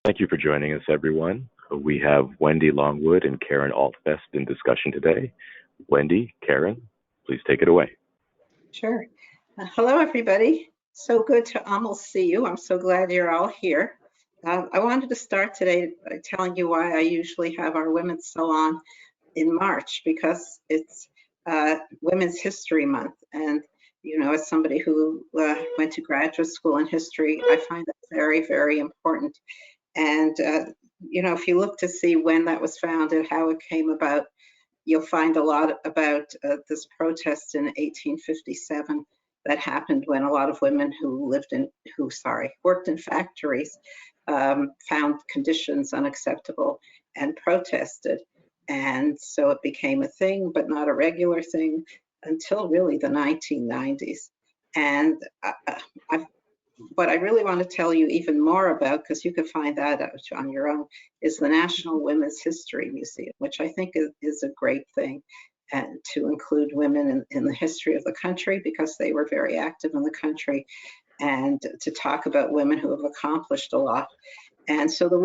Thank you for joining us, everyone. We have Wendy Longwood and Karen Altfest in discussion today. Wendy, Karen, please take it away. Sure. Hello, everybody. So good to almost see you. I'm so glad you're all here. I wanted to start today by telling you why I usually have our Women's Salon in March, because it's Women's History Month. And, you know, as somebody who went to graduate school in history, I find that very, very important. And, you know, if you look to see when that was founded, how it came about, you'll find a lot about this protest in 1857 that happened when a lot of women who worked in factories found conditions unacceptable and protested. And so it became a thing, but not a regular thing until really the 1990s. And what I really want to tell you even more about, because you can find that out on your own, is the National Women's History Museum, which I think is a great thing, and to include women in the history of the country, because they were very active in the country, and to talk about women who have accomplished a lot. And so the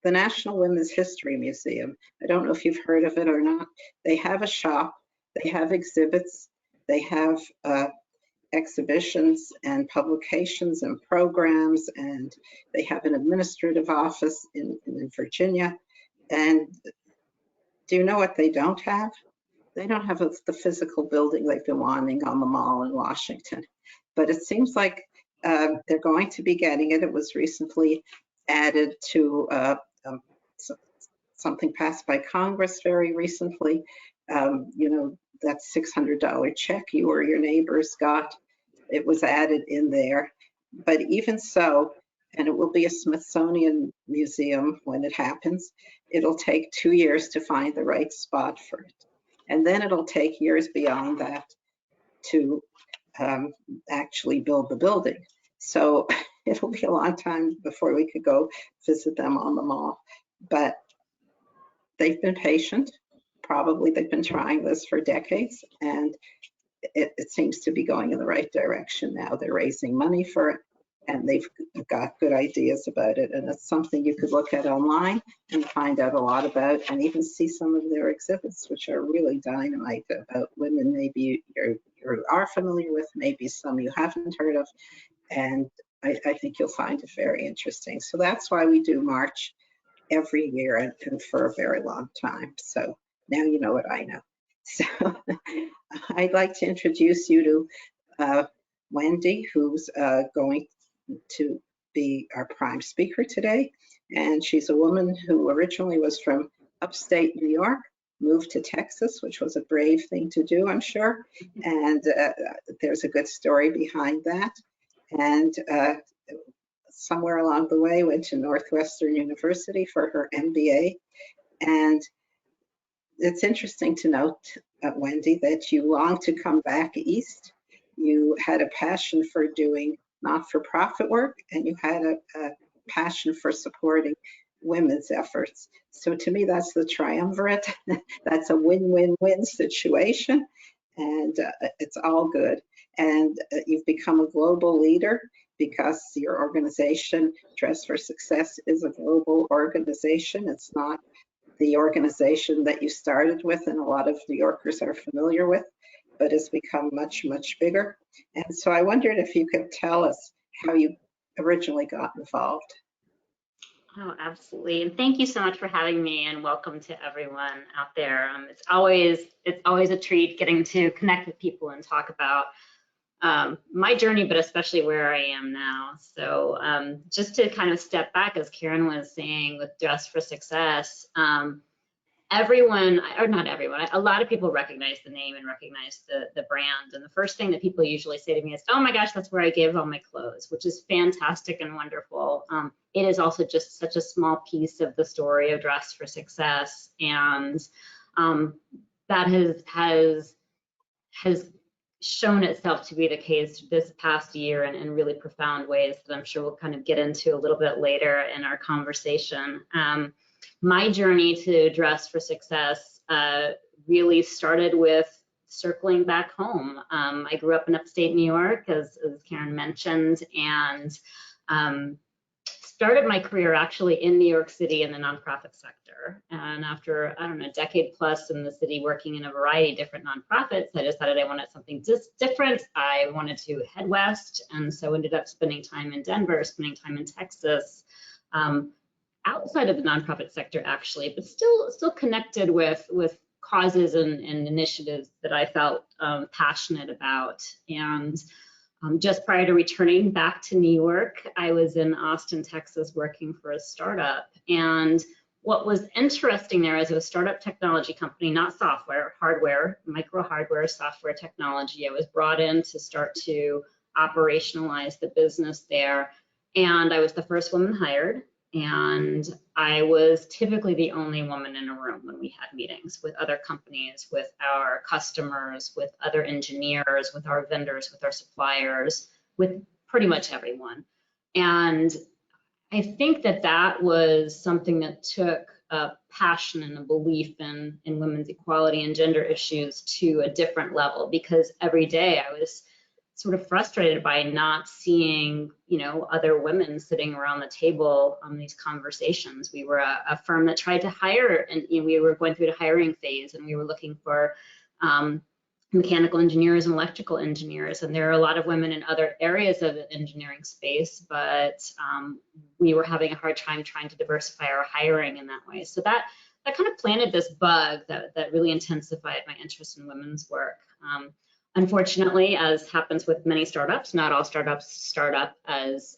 National Women's History Museum, I don't know if you've heard of it or not, they have a shop, they have exhibits, they have exhibitions and publications and programs, and they have an administrative office in Virginia. And do you know what they don't have? They don't have the physical building they've been wanting on the Mall in Washington. But it seems like they're going to be getting it. It was recently added to something passed by Congress very recently. You know, that $600 check you or your neighbors got, it was added in there. But even so, and it will be a Smithsonian museum when it happens, it'll take 2 years to find the right spot for it. And then it'll take years beyond that to actually build the building. So it'll be a long time before we could go visit them on the Mall. But they've been patient. Probably they've been trying this for decades, and it seems to be going in the right direction now. They're raising money for it, and they've got good ideas about it. And it's something you could look at online and find out a lot about, and even see some of their exhibits, which are really dynamite, about women maybe you are familiar with, maybe some you haven't heard of. And I think you'll find it very interesting. So that's why we do March every year, and for a very long time. So now you know what I know. So I'd like to introduce you to Wendy, who's going to be our prime speaker today. And she's a woman who originally was from upstate New York, moved to Texas, which was a brave thing to do, I'm sure. And there's a good story behind that. And somewhere along the way went to Northwestern University for her MBA. And it's interesting to note, Wendy, that you longed to come back east. You had a passion for doing not-for-profit work, and you had a passion for supporting women's efforts. So to me, that's the triumvirate. That's a win-win-win situation, and it's all good. And you've become a global leader because your organization, Dress for Success, is a global organization. It's not the organization that you started with and a lot of New Yorkers are familiar with, but has become much, much bigger. And so I wondered if you could tell us how you originally got involved. Oh, absolutely. And thank you so much for having me, and welcome to everyone out there. It's always a treat getting to connect with people and talk about my journey, but especially where I am now. So just to kind of step back, as Karen was saying, with Dress for Success, everyone, or not everyone, a lot of people recognize the name and recognize the brand. And the first thing that people usually say to me is, oh my gosh, that's where I give all my clothes, which is fantastic and wonderful. It is also just such a small piece of the story of Dress for Success. And that has shown itself to be the case this past year in really profound ways that I'm sure we'll kind of get into a little bit later in our conversation. My journey to Dress for Success really started with circling back home. I grew up in upstate New York, as Karen mentioned, and started my career actually in New York City in the nonprofit sector. And after, I don't know, a decade plus in the city working in a variety of different nonprofits, I decided I wanted something just different. I wanted to head west, and so ended up spending time in Denver, spending time in Texas, outside of the nonprofit sector actually, but still connected with causes and initiatives that I felt passionate about. And just prior to returning back to New York, I was in Austin, Texas, working for a startup. And what was interesting there is it was a startup technology company, not software, hardware, micro hardware, software technology. I was brought in to start to operationalize the business there. And I was the first woman hired. And I was typically the only woman in a room when we had meetings with other companies, with our customers, with other engineers, with our vendors, with our suppliers, with pretty much everyone. And I think that was something that took a passion and a belief in women's equality and gender issues to a different level, because every day I was sort of frustrated by not seeing, other women sitting around the table on these conversations. We were a firm that tried to hire, and we were going through the hiring phase, and we were looking for mechanical engineers and electrical engineers, and there are a lot of women in other areas of the engineering space, but we were having a hard time trying to diversify our hiring in that way. So that kind of planted this bug that really intensified my interest in women's work. Unfortunately, as happens with many startups, not all startups start up as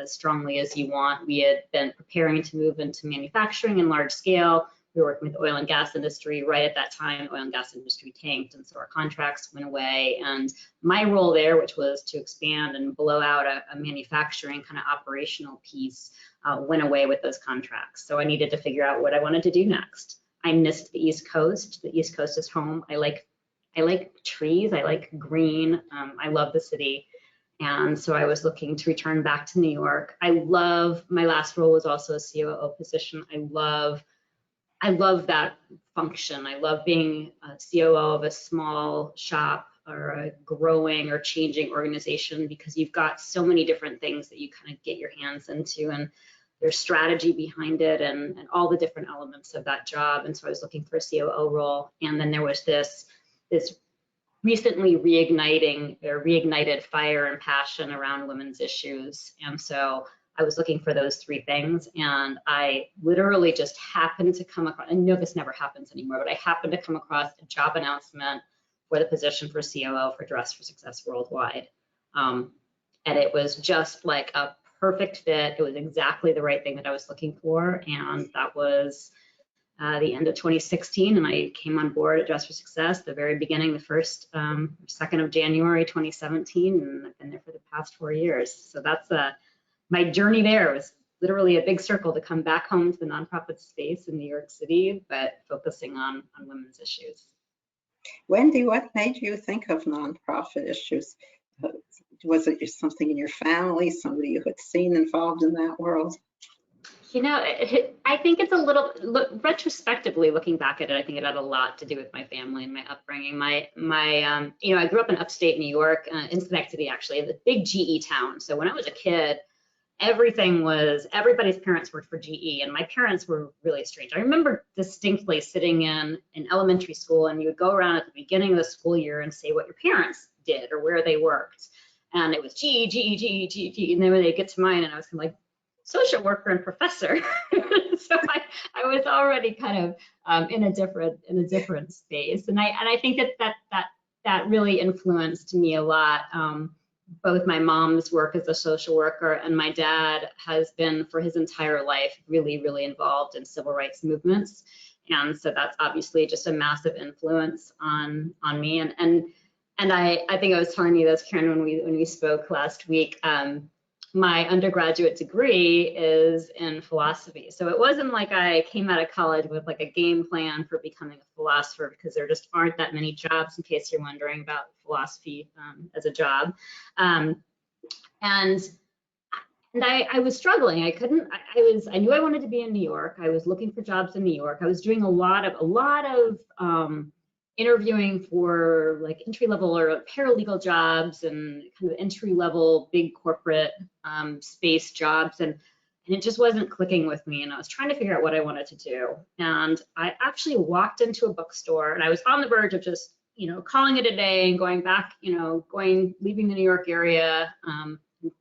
strongly as you want. We had been preparing to move into manufacturing in large scale. We were working with the oil and gas industry. Right at that time, the oil and gas industry tanked, and so our contracts went away. And my role there, which was to expand and blow out a manufacturing kind of operational piece, went away with those contracts. So I needed to figure out what I wanted to do next. I missed the East Coast. The East Coast is home. I like trees, I like green, I love the city. And so I was looking to return back to New York. My last role was also a COO position. I love that function. I love being a COO of a small shop or a growing or changing organization, because you've got so many different things that you kind of get your hands into, and there's strategy behind it and all the different elements of that job. And so I was looking for a COO role. And then there was this recently reignited fire and passion around women's issues. And so I was looking for those three things, and I literally just happened to come across, I know this never happens anymore, but I happened to come across a job announcement for the position for COO for Dress for Success Worldwide. And it was just like a perfect fit. It was exactly the right thing that I was looking for. And that was the end of 2016, and I came on board at Dress for Success the very beginning, the 2nd of January 2017, and I've been there for the past 4 years. So that's my journey there. It was literally a big circle to come back home to the nonprofit space in New York City, but focusing on women's issues. Wendy, what made you think of nonprofit issues? Was it something in your family, somebody you had seen involved in that world? I think it's a little, retrospectively looking back at it, I think it had a lot to do with my family and my upbringing. I grew up in upstate New York, in Schenectady, actually, the big GE town. So when I was a kid, everybody's parents worked for GE, and my parents were really strange. I remember distinctly sitting in elementary school, and you would go around at the beginning of the school year and say what your parents did or where they worked. And it was GE, and then when they get to mine, and I was kind of like, social worker and professor. So I was already kind of in a different space, and I think that really influenced me a lot. Both my mom's work as a social worker, and my dad has been for his entire life really, really involved in civil rights movements, and so that's obviously just a massive influence on me. And I think I was telling you this, Karen, when we spoke last week. My undergraduate degree is in philosophy. So it wasn't like I came out of college with like a game plan for becoming a philosopher, because there just aren't that many jobs, in case you're wondering about philosophy as a job. And I was struggling. I knew I wanted to be in New York. I was looking for jobs in New York. I was doing a lot of interviewing for like entry-level or paralegal jobs and kind of entry-level big corporate space jobs, and and it just wasn't clicking with me, and I was trying to figure out what I wanted to do. And I actually walked into a bookstore, and I was on the verge of just, calling it a day and going back, leaving the New York area,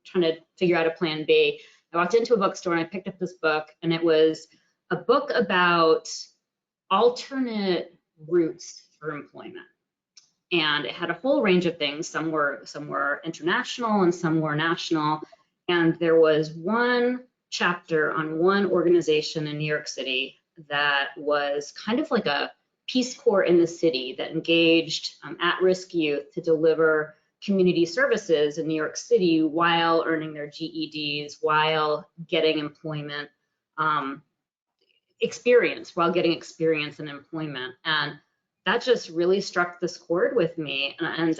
trying to figure out a plan B. I walked into a bookstore and I picked up this book, and it was a book about alternate routes for employment. And it had a whole range of things. Some were international and some were national. And there was one chapter on one organization in New York City that was kind of like a Peace Corps in the city that engaged at-risk youth to deliver community services in New York City while earning their GEDs, while getting employment experience, in employment. And that just really struck this chord with me. And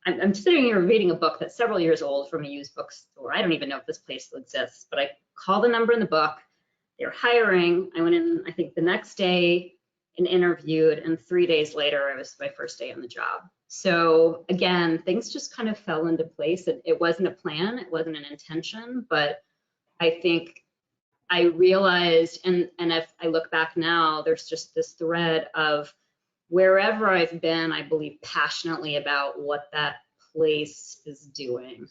I'm sitting here reading a book that's several years old from a used bookstore. I don't even know if this place still exists, but I called the number in the book. They're hiring. I went in, I think the next day, and interviewed, and 3 days later, it was my first day on the job. So again, things just kind of fell into place. It wasn't a plan, it wasn't an intention, but I think I realized, and if I look back now, there's just this thread of wherever I've been, I believe passionately about what that place is doing,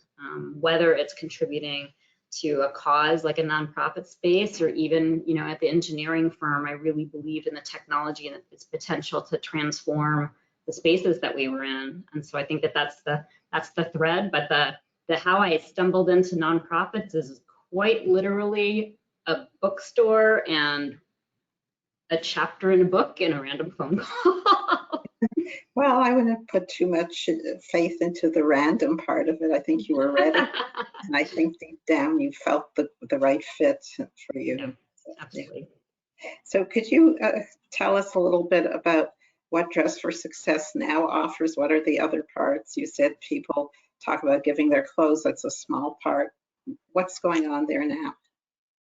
whether it's contributing to a cause like a nonprofit space, or even, at the engineering firm, I really believed in the technology and its potential to transform the spaces that we were in. And so I think that's the thread, but the how I stumbled into nonprofits is quite literally a bookstore and a chapter in a book and a random phone call. Well, I wouldn't put too much faith into the random part of it. I think you were ready. And I think deep down you felt the right fit for you. Yeah, absolutely. So could you tell us a little bit about what Dress for Success now offers? What are the other parts? You said people talk about giving their clothes. That's a small part. What's going on there now?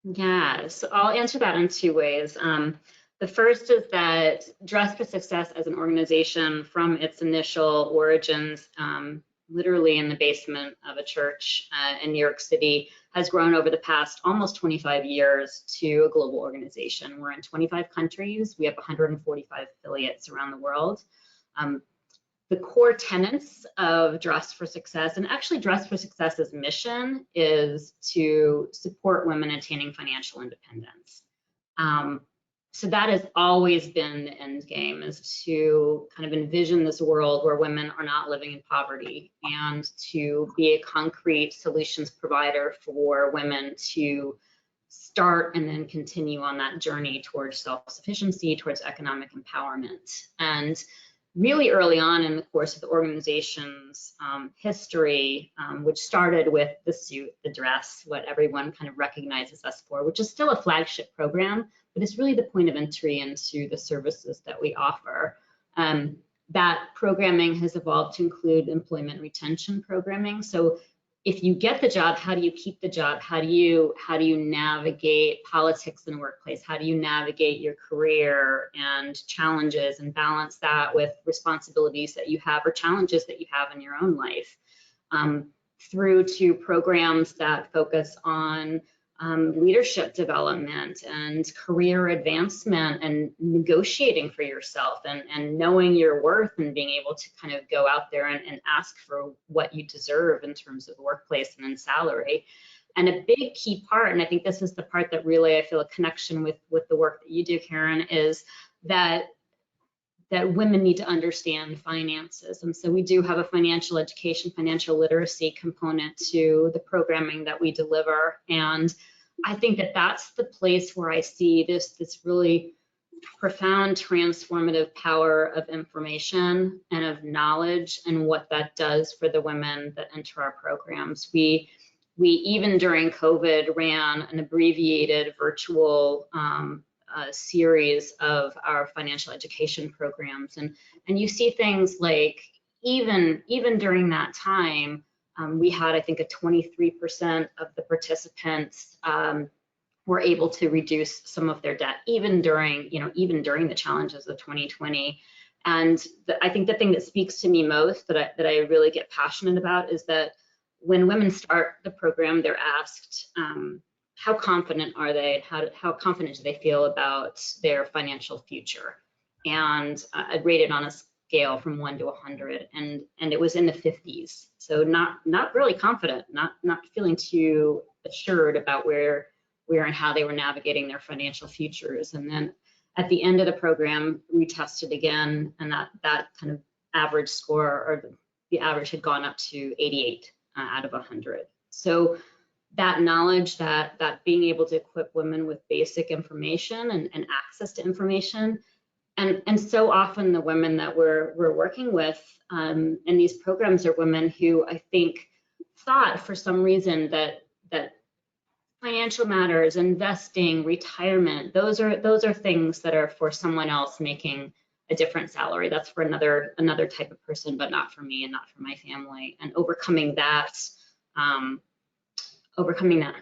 Yeah, so I'll answer that in two ways. The first is that Dress for Success as an organization, from its initial origins, literally in the basement of a church in New York City, has grown over the past almost 25 years to a global organization. We're in 25 countries. We have 145 affiliates around the world. The core tenets of Dress for Success, and actually Dress for Success's mission, is to support women attaining financial independence. So that has always been the end game, is to kind of envision this world where women are not living in poverty, and to be a concrete solutions provider for women to start and then continue on that journey towards self-sufficiency, towards economic empowerment. And really early on in the course of the organization's history, which started with the suit, the dress, what everyone kind of recognizes us for, which is still a flagship program, but it's really the point of entry into the services that we offer. That programming has evolved to include employment retention programming. So if you get the job, how do you keep the job? How do you navigate politics in the workplace? How do you navigate your career and challenges and balance that with responsibilities that you have or challenges that you have in your own life? Through to programs that focus on leadership development and career advancement and negotiating for yourself and knowing your worth and being able to kind of go out there and ask for what you deserve in terms of the workplace and in salary. And a big key part, and I think this is the part that really I feel a connection with the work that you do, Karen, is that women need to understand finances. And so we do have a financial education, financial literacy component to the programming that we deliver. And I think that that's the place where I see this really profound transformative power of information and of knowledge, and what that does for the women that enter our programs. We even during COVID ran an abbreviated virtual series of our financial education programs, and you see things like even during that time, we had, I think, a 23% of the participants were able to reduce some of their debt, even during the challenges of 2020. And I think the thing that speaks to me most, that I really get passionate about, is that when women start the program, they're asked, how confident are they? How confident do they feel about their financial future? And I rated on a scale from 1 to 100, and it was in the 50s. So not really confident, not feeling too assured about where and how they were navigating their financial futures. And then at the end of the program, we tested again, and that kind of average score, or the average had gone up to 88 out of 100. So that knowledge, that being able to equip women with basic information and access to information, and so often the women that we're working with in these programs are women who I think thought for some reason that financial matters, investing, retirement, those are things that are for someone else making a different salary. That's for another type of person, but not for me and not for my family. And overcoming that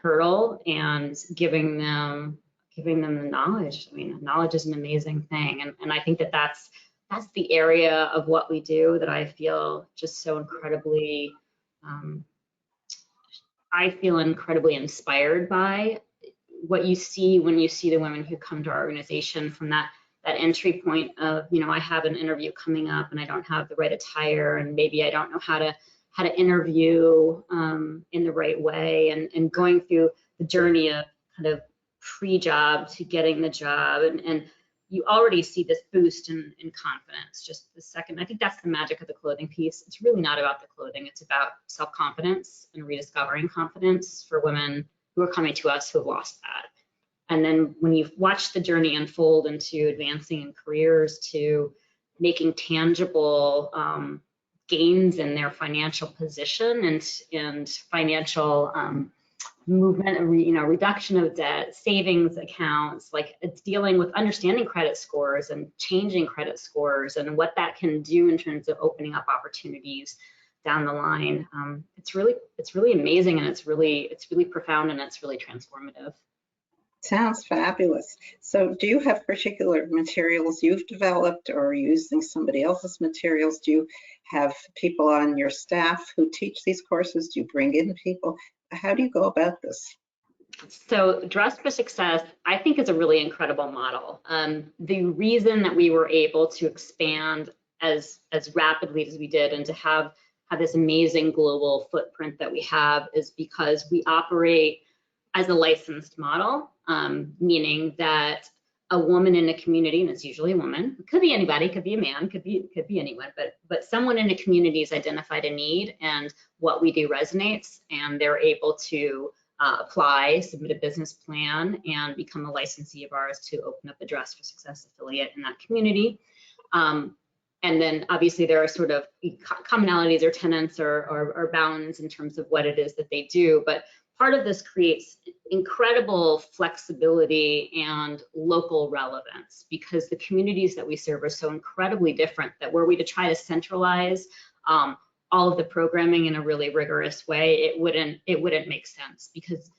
hurdle and giving them the knowledge. I mean, knowledge is an amazing thing, and I think that's the area of what we do that I feel just so incredibly. I feel incredibly inspired by what you see when you see the women who come to our organization from that entry point of, I have an interview coming up and I don't have the right attire, and maybe I don't know how to interview in the right way, and going through the journey of kind of pre-job to getting the job, and you already see this boost in confidence just the second. I think that's the magic of the clothing piece. It's really not about the clothing. It's about self-confidence and rediscovering confidence for women who are coming to us who have lost that. And then when you've watched the journey unfold into advancing in careers, to making tangible gains in their financial position and financial movement, reduction of debt, savings accounts, like it's dealing with understanding credit scores and changing credit scores and what that can do in terms of opening up opportunities down the line. It's really amazing, and it's really profound, and it's really transformative. Sounds fabulous. So do you have particular materials you've developed, or are you using somebody else's materials? Do you have people on your staff who teach these courses? Do you bring in people? How do you go about this? So Dress for Success, I think, is a really incredible model. The reason that we were able to expand as rapidly as we did and to have this amazing global footprint that we have is because we operate as a licensed model, meaning that a woman in a community, and it's usually a woman, it could be anybody, could be a man, could be anyone, but someone in a community has identified a need and what we do resonates, and they're able to apply, submit a business plan, and become a licensee of ours to open up a Dress for Success affiliate in that community. And then obviously there are sort of commonalities or tenets or bounds in terms of what it is that they do, but part of this creates incredible flexibility and local relevance, because the communities that we serve are so incredibly different that were we to try to centralize all of the programming in a really rigorous way, it wouldn't make sense, because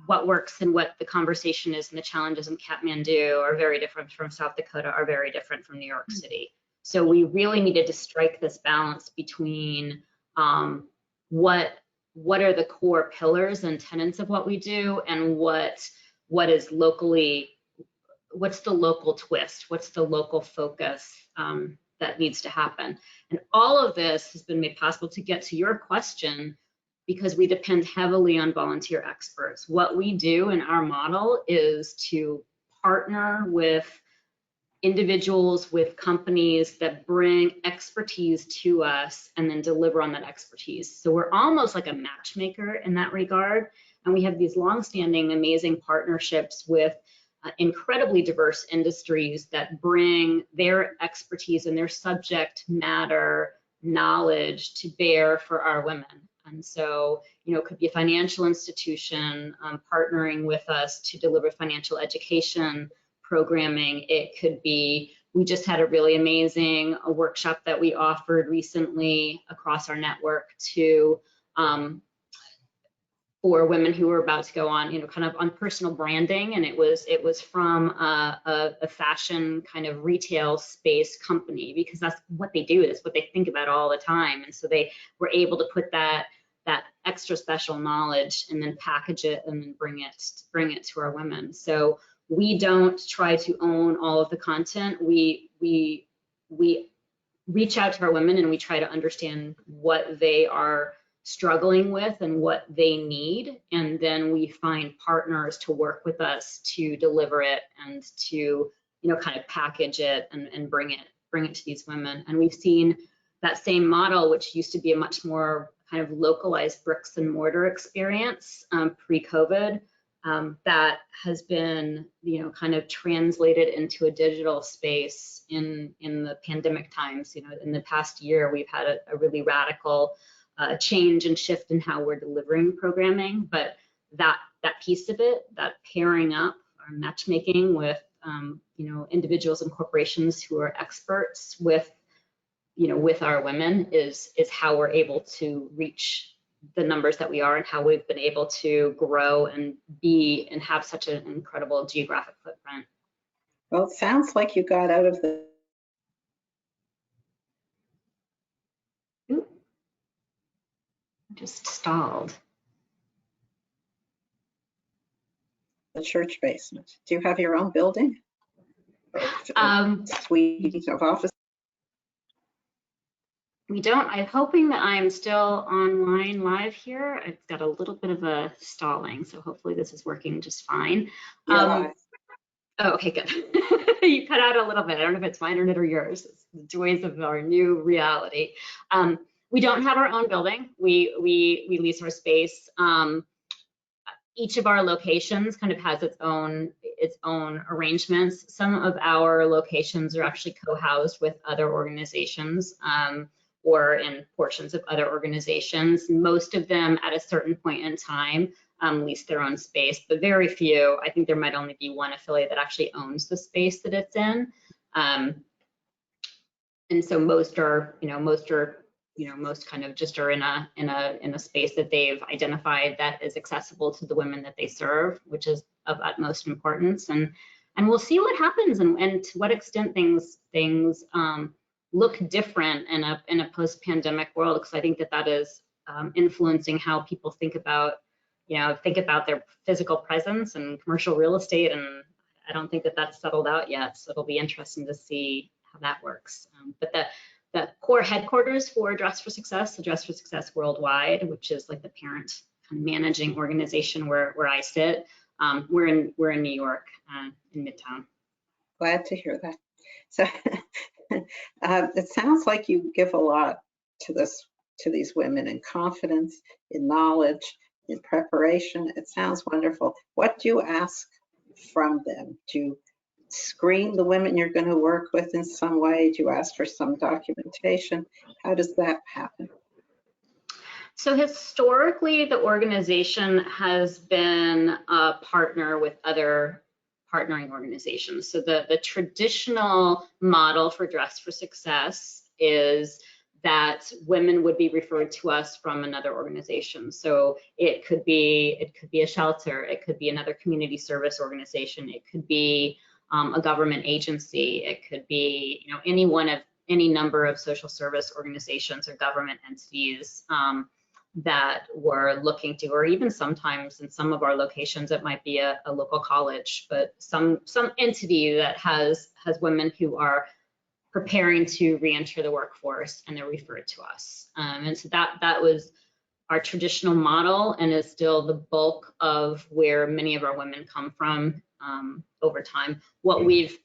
what works and what the conversation is and the challenges in Kathmandu are very different from South Dakota, are very different from New York City. So we really needed to strike this balance between what are the core pillars and tenets of what we do, and what is locally, what's the local twist, what's the local focus that needs to happen. And all of this has been made possible, to get to your question, because we depend heavily on volunteer experts. What we do in our model is to partner with individuals, with companies that bring expertise to us and then deliver on that expertise. So we're almost like a matchmaker in that regard. And we have these longstanding, amazing partnerships with incredibly diverse industries that bring their expertise and their subject matter knowledge to bear for our women. And so, it could be a financial institution partnering with us to deliver financial education programming. It could be, we just had a really amazing workshop that we offered recently across our network to for women who were about to go on, kind of on personal branding, and it was from a fashion kind of retail space company, because that's what they do, is what they think about all the time. And so they were able to put that that extra special knowledge and then package it and then bring it to our women. So we don't try to own all of the content. We reach out to our women and we try to understand what they are struggling with and what they need, and then we find partners to work with us to deliver it and to kind of package it and bring it to these women. And we've seen that same model, which used to be a much more kind of localized bricks and mortar experience pre-COVID, that has been kind of translated into a digital space in the pandemic times. In the past year, we've had a really radical change and shift in how we're delivering programming, but that piece of it, that pairing up or matchmaking with individuals and corporations who are experts with our women is how we're able to reach the numbers that we are and how we've been able to grow and have such an incredible geographic footprint. Well, it sounds like you got out of the just stalled. The church basement. Do you have your own building? Suite of office? We don't. I'm hoping that I'm still online live here. I've got a little bit of a stalling, so hopefully this is working just fine. Oh, okay, good. You cut out a little bit. I don't know if it's my internet or yours. It's the joys of our new reality. We don't have our own building. We lease our space. Each of our locations kind of has its own arrangements. Some of our locations are actually co-housed with other organizations or in portions of other organizations. Most of them at a certain point in time lease their own space, but very few. I think there might only be one affiliate that actually owns the space that it's in. And so most kind of just are in a space that they've identified that is accessible to the women that they serve, which is of utmost importance. And we'll see what happens and to what extent things look different in a post-pandemic world, because I think that is influencing how people think about their physical presence and commercial real estate. And I don't think that that's settled out yet. So it'll be interesting to see how that works. But the core headquarters for Dress for Success, the Dress for Success Worldwide, which is like the parent kind of managing organization where I sit, we're in New York, in Midtown. Glad to hear that. So it sounds like you give a lot to these women in confidence, in knowledge, in preparation. It sounds wonderful. What do you ask from them? Do you screen the women you're going to work with in some way? Do you ask for some documentation? How does that happen? So historically, the organization has been a partner with other partnering organizations. So the traditional model for Dress for Success is that women would be referred to us from another organization. So it could be a shelter, it could be another community service organization, it could be a government agency, it could be any number of social service organizations or government entities that we're looking to, or even sometimes in some of our locations it might be a local college, but some entity that has women who are preparing to re-enter the workforce and they're referred to us. And so that was our traditional model and is still the bulk of where many of our women come from over time. What we've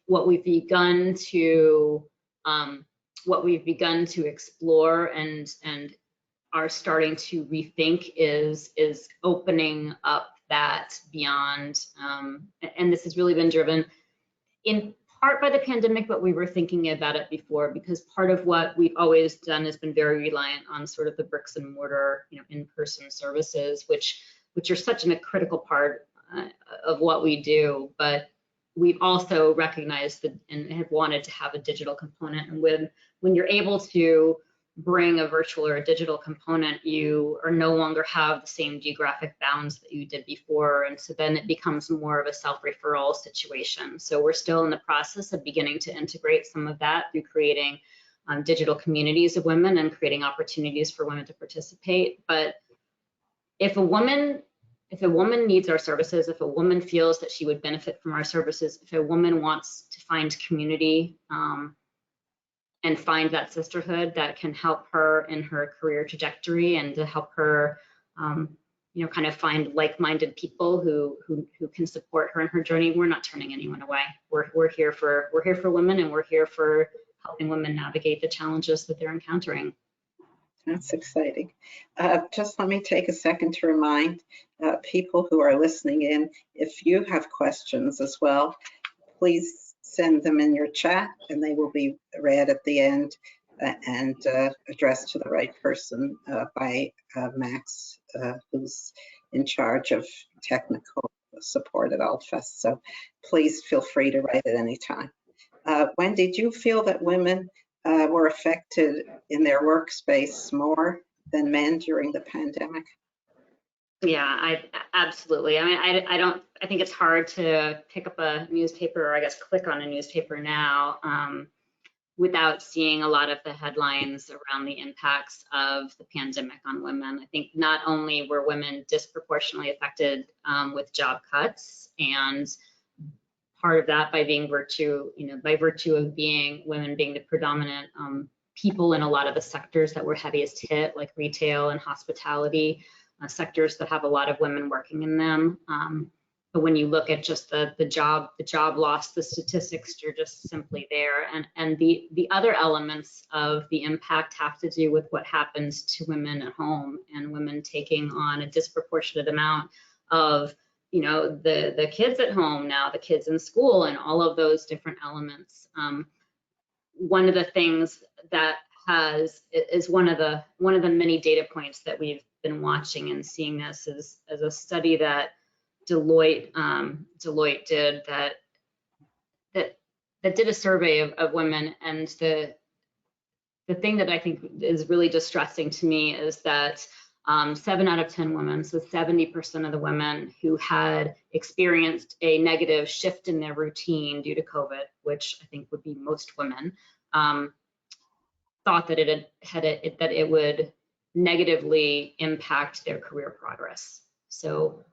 begun to explore and are starting to rethink is opening up that beyond, and this has really been driven in part by the pandemic, but we were thinking about it before, because part of what we've always done has been very reliant on sort of the bricks and mortar, in-person services, which are such a critical part of what we do. But we've also recognized that and have wanted to have a digital component. And when you're able to bring a virtual or a digital component, you are no longer have the same geographic bounds that you did before. And so then it becomes more of a self-referral situation. So we're still in the process of beginning to integrate some of that through creating digital communities of women and creating opportunities for women to participate. But if a woman needs our services, if a woman feels that she would benefit from our services, if a woman wants to find community and find that sisterhood that can help her in her career trajectory and to help her, you know, kind of find like-minded people who can support her in her journey, we're not turning anyone away. We're here for women, and we're here for helping women navigate the challenges that they're encountering. That's exciting. Just let me take a second to remind people who are listening in, if you have questions as well, please send them in your chat and they will be read at the end and addressed to the right person by Max, who's in charge of technical support at Altfest. So please feel free to write at any time. Wendy, do you feel that women were affected in their workspace more than men during the pandemic? Yeah, absolutely. I mean, I think it's hard to pick up a newspaper, or I guess click on a newspaper now without seeing a lot of the headlines around the impacts of the pandemic on women. I think not only were women disproportionately affected with job cuts, and part of that by virtue of being women being the predominant people in a lot of the sectors that were heaviest hit, like retail and hospitality, sectors that have a lot of women working in them. But when you look at just the job loss, the statistics are just simply there. And the other elements of the impact have to do with what happens to women at home, and women taking on a disproportionate amount of, you know, the kids at home now, the kids in school, and all of those different elements. One of the things that is one of the many data points that we've been watching and seeing this is a study that Deloitte did that did a survey of women, and the thing that I think is really distressing to me is that 7 out of 10 women, so 70% of the women who had experienced a negative shift in their routine due to COVID, which I think would be most women, thought that it would negatively impact their career progress. So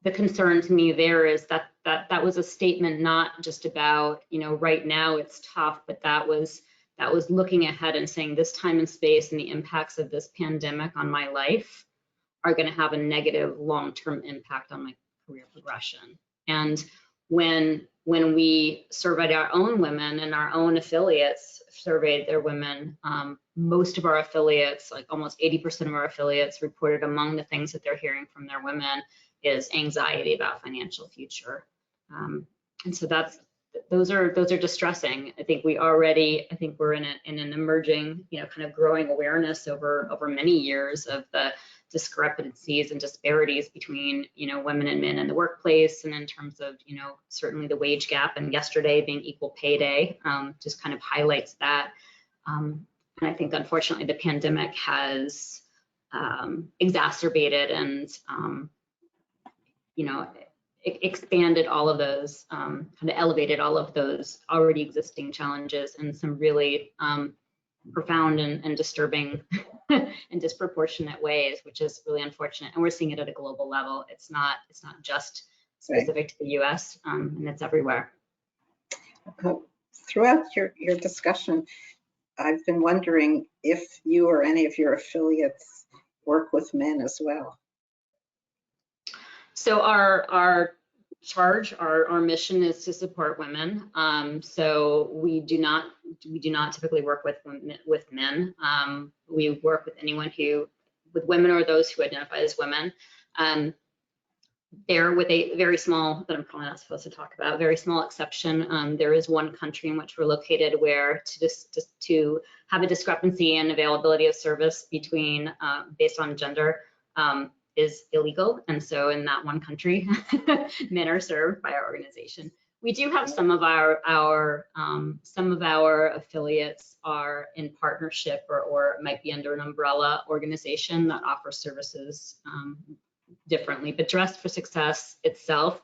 the concern to me there is that was a statement not just about, you know, right now it's tough, but that was looking ahead and saying this time and space and the impacts of this pandemic on my life are going to have a negative long-term impact on my career progression. And when we surveyed our own women and our own affiliates surveyed their women, most of our affiliates, like almost 80% of our affiliates, reported among the things that they're hearing from their women is anxiety about financial future. And so those are distressing. I think we're in an emerging, you know, kind of growing awareness over many years of the discrepancies and disparities between, you know, women and men in the workplace, and in terms of, you know, certainly the wage gap, and yesterday being Equal Pay Day just kind of highlights that. And I think unfortunately the pandemic has exacerbated and you know, expanded all of those, kind of elevated all of those already existing challenges in some really profound and disturbing and disproportionate ways, which is really unfortunate. And we're seeing it at a global level. It's not just specific to the US, and it's everywhere. Throughout your discussion, I've been wondering if you or any of your affiliates work with men as well. So our mission is to support women. So we do not typically work with men. We work with with women or those who identify as women. There, with a very small, that I'm probably not supposed to talk about, very small exception. There is one country in which we're located where to have a discrepancy in availability of service between based on gender is illegal, and so in that one country, men are served by our organization. We do have some of our affiliates are in partnership or might be under an umbrella organization that offers services differently. But Dress for Success itself,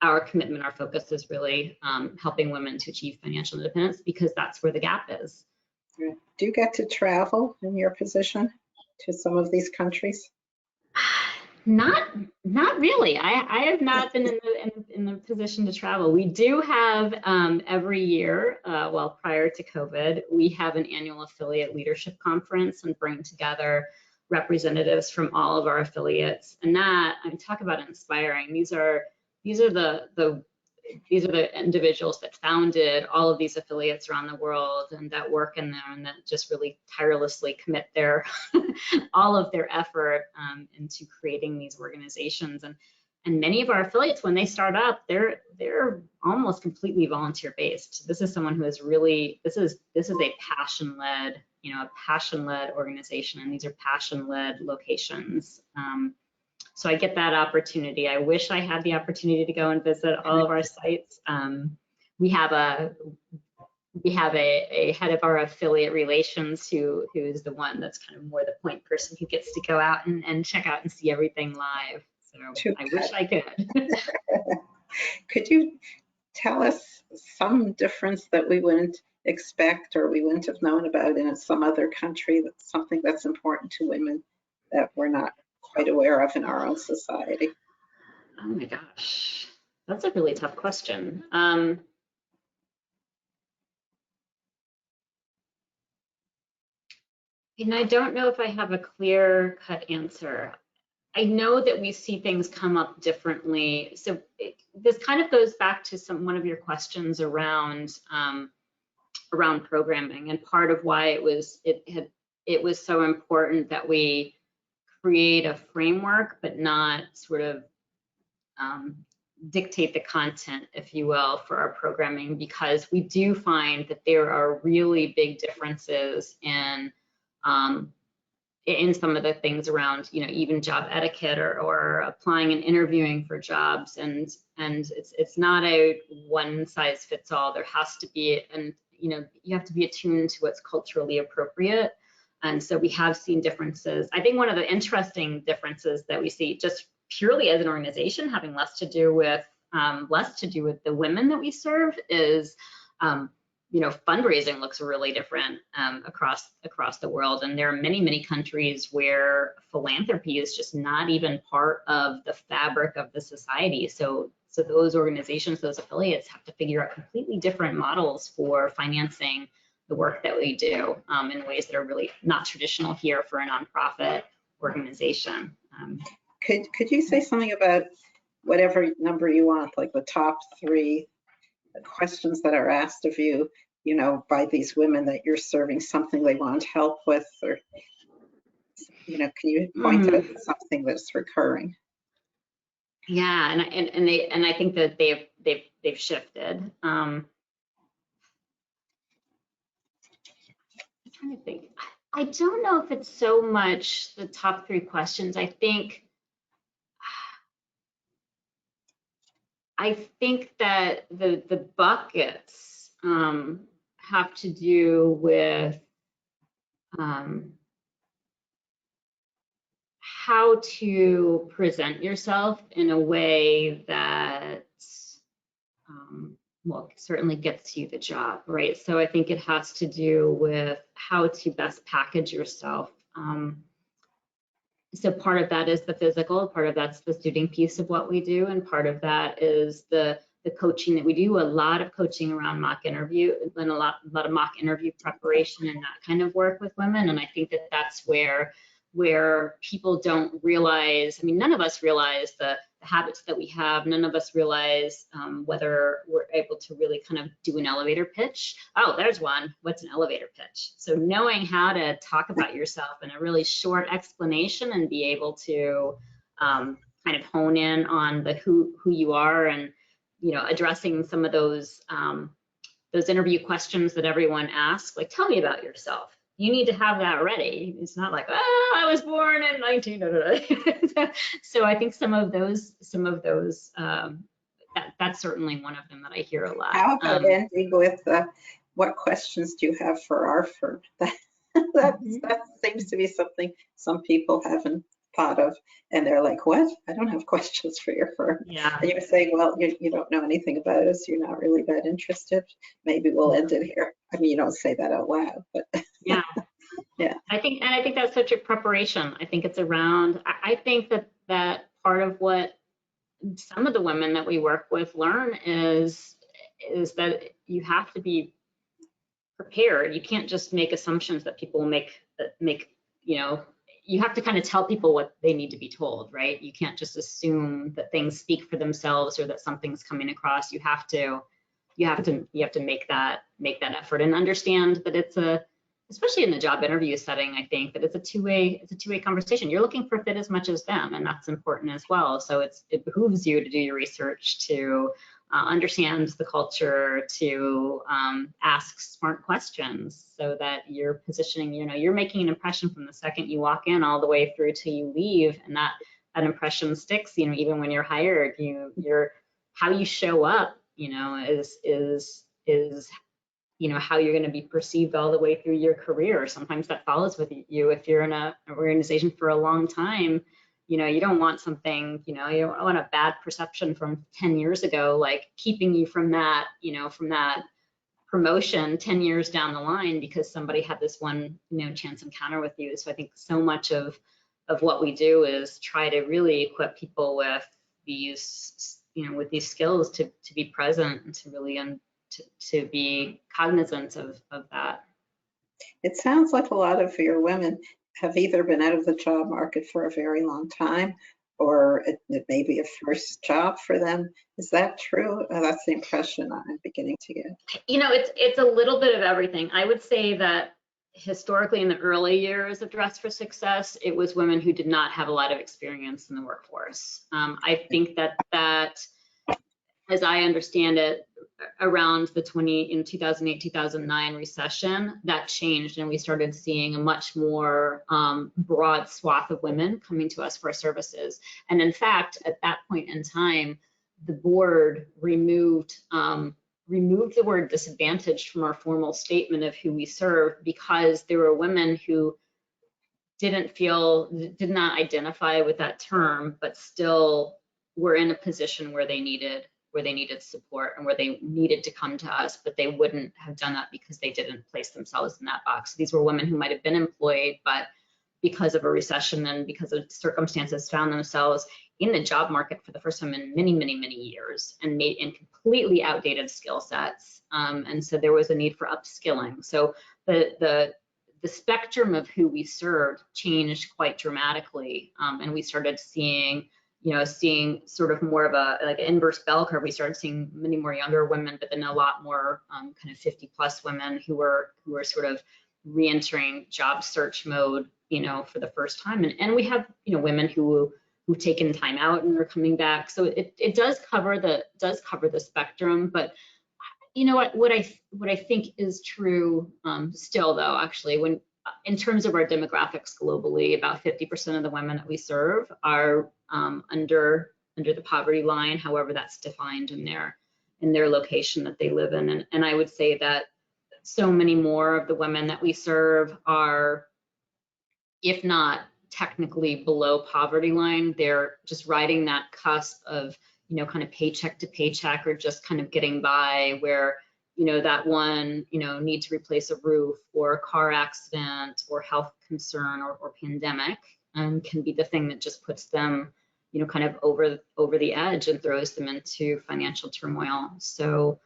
our commitment, our focus is really helping women to achieve financial independence, because that's where the gap is. Do you get to travel in your position to some of these countries? Not really. I have not been in the position to travel. We do have every year, well, prior to COVID, we have an annual affiliate leadership conference and bring together representatives from all of our affiliates. And that, I mean, talk about inspiring. These are the individuals that founded all of these affiliates around the world and that work in there and that just really tirelessly commit their all of their effort into creating these organizations. And many of our affiliates, when they start up, they're almost completely volunteer based. This is someone who is really, this is a passion-led, a passion-led organization, and these are passion-led locations. So I get that opportunity. I wish I had the opportunity to go and visit all of our sites. We have a head of our affiliate relations who is the one that's kind of more the point person who gets to go out and check out and see everything live. So I wish I could. Could you tell us some difference that we wouldn't expect or we wouldn't have known about in some other country, that's something that's important to women that we're not quite aware of in our own society? Oh my gosh, that's a really tough question. And I don't know if I have a clear-cut answer. I know that we see things come up differently. So this kind of goes back to one of your questions around programming, and part of why it was so important that we create a framework, but not sort of dictate the content, if you will, for our programming, because we do find that there are really big differences in some of the things around, even job etiquette or applying and interviewing for jobs, and it's not a one size fits all. There has to be, and you have to be attuned to what's culturally appropriate. And so we have seen differences. I think one of the interesting differences that we see, just purely as an organization, having less to do with the women that we serve, is fundraising looks really different across the world. And there are many countries where philanthropy is just not even part of the fabric of the society. So those organizations, those affiliates, have to figure out completely different models for financing the work that we do in ways that are really not traditional here for a nonprofit organization. Could you say something about whatever number you want, like the top 3 questions that are asked of you, by these women that you're serving, something they want help with, or, can you point out something that's recurring? Yeah, and I think that they've shifted. I'm trying to think. I don't know if it's so much the top 3 questions. I think that the buckets have to do with how to present yourself in a way that well, certainly gets you the job, right? So I think it has to do with how to best package yourself. So part of that is the physical, part of that's the student piece of what we do, and part of that is the coaching that we do. A lot of coaching around mock interview, and a lot of mock interview preparation and that kind of work with women. And I think that that's where people don't realize, I mean, none of us realize the habits that we have. None of us realize whether we're able to really kind of do an elevator pitch. Oh, there's one. What's an elevator pitch? So knowing how to talk about yourself in a really short explanation and be able to kind of hone in on the who you are, and addressing some of those interview questions that everyone asks, like, tell me about yourself. You need to have that ready. It's not like, I was born in 19. So I think some of those, that's certainly one of them that I hear a lot. How about ending with what questions do you have for our firm? That seems to be something some people haven't thought of, and they're like, what? I don't have questions for your firm. Yeah. And you say, well, you don't know anything about us. You're not really that interested. Maybe we'll end it here. I mean, you don't say that out loud, but yeah. Yeah. I think that's such a preparation. I think it's around, I think that that part of what some of the women that we work with learn is that you have to be prepared. You can't just make assumptions that people make, you know, you have to kind of tell people what they need to be told, right? You can't just assume that things speak for themselves or that something's coming across. You have to make that effort and understand that it's especially in the job interview setting, I think that it's a two-way conversation. You're looking for fit as much as them, and that's important as well. So it behooves you to do your research, to understand the culture, to ask smart questions so that you're positioning, you know, you're making an impression from the second you walk in all the way through till you leave, and that impression sticks, you know, even when you're hired. You're how you show up, you know, is you know, how you're going to be perceived all the way through your career. Sometimes that follows with you. If you're in an organization for a long time, you know, you don't want something, you know, you don't want a bad perception from 10 years ago, like keeping you from that, you know, from that promotion 10 years down the line because somebody had this one, you know, chance encounter with you. So I think so much of what we do is try to really equip people with these, you know, with these skills to be present and to really to be cognizant of that. It sounds like a lot of your women have either been out of the job market for a very long time, or it may be a first job for them. Is that true? That's the impression I'm beginning to get. You know, it's a little bit of everything. I would say that historically in the early years of Dress for Success, it was women who did not have a lot of experience in the workforce. I think that as I understand it, around the 2008-2009 recession, that changed, and we started seeing a much more broad swath of women coming to us for our services. And in fact, at that point in time, the board removed the word disadvantaged from our formal statement of who we serve, because there were women who did not identify with that term, but still were in a position where they needed support and where they needed to come to us, but they wouldn't have done that because they didn't place themselves in that box. These were women who might have been employed, but because of a recession and because of circumstances found themselves in the job market for the first time in many, many, many years, and made in completely outdated skill sets. And so there was a need for upskilling. So the spectrum of who we served changed quite dramatically, and we started seeing sort of more of a like an inverse bell curve. We started seeing many more younger women, but then a lot more kind of 50+ women who were sort of re-entering job search mode, you know, for the first time. And we have, you know, women who've taken time out and are coming back. So it does cover the spectrum. But you know what I think is true still though, actually, when in terms of our demographics globally, about 50% of the women that we serve are under the poverty line, however that's defined in their location that they live in. And I would say that so many more of the women that we serve are, if not technically below poverty line, they're just riding that cusp of, you know, kind of paycheck to paycheck, or just kind of getting by, where, you know, that one, you know, need to replace a roof, or a car accident, or health concern, or pandemic, can be the thing that just puts them, you know, kind of over the edge and throws them into financial turmoil. So